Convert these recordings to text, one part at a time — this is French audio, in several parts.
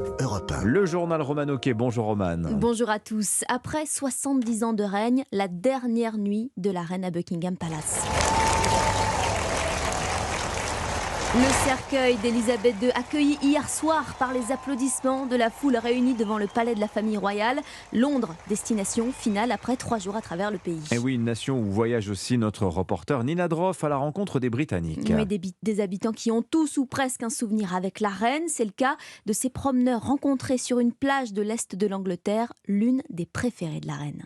Europe 1. Le journal Romano Quai. Bonjour Romane. Bonjour à tous. Après 70 ans de règne, la dernière nuit de la reine à Buckingham Palace. Le cercueil d'Elisabeth II, accueilli hier soir par les applaudissements de la foule réunie devant le palais de la famille royale. Londres, destination finale après 3 jours à travers le pays. Et oui, une nation où voyage aussi notre reporter Nina Droff à la rencontre des Britanniques. Oui, des habitants qui ont tous ou presque un souvenir avec la reine. C'est le cas de ces promeneurs rencontrés sur une plage de l'Est de l'Angleterre, l'une des préférées de la reine.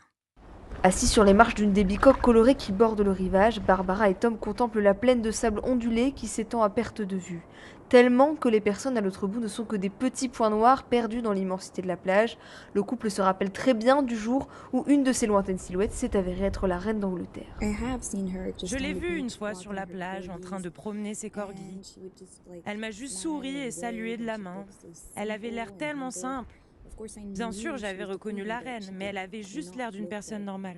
Assis sur les marches d'une des bicoques colorées qui bordent le rivage, Barbara et Tom contemplent la plaine de sable ondulé qui s'étend à perte de vue. Tellement que les personnes à l'autre bout ne sont que des petits points noirs perdus dans l'immensité de la plage. Le couple se rappelle très bien du jour où une de ces lointaines silhouettes s'est avérée être la reine d'Angleterre. Je l'ai vue une fois sur la plage en train de promener ses corgis. Elle m'a juste souri et salué de la main. Elle avait l'air tellement simple. Bien sûr, j'avais reconnu la reine, mais elle avait juste l'air d'une personne normale.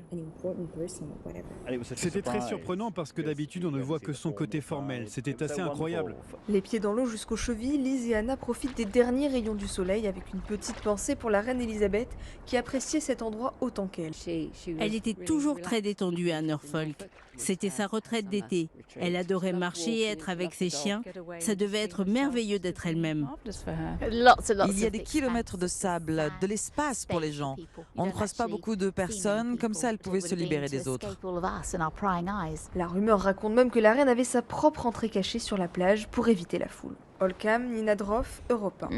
C'était très surprenant parce que d'habitude on ne voit que son côté formel. C'était assez incroyable. Les pieds dans l'eau jusqu'aux chevilles, Liz et Anna profitent des derniers rayons du soleil avec une petite pensée pour la reine Elisabeth qui appréciait cet endroit autant qu'elle. Elle était toujours très détendue à Norfolk. C'était sa retraite d'été. Elle adorait marcher et être avec ses chiens. Ça devait être merveilleux d'être elle-même. Il y a des kilomètres de sable, de l'espace pour les gens. On ne croise pas beaucoup de personnes, comme ça elle pouvait se libérer des autres. La rumeur raconte même que la reine avait sa propre entrée cachée sur la plage pour éviter la foule. Holcam, Nina Droff, Europe 1.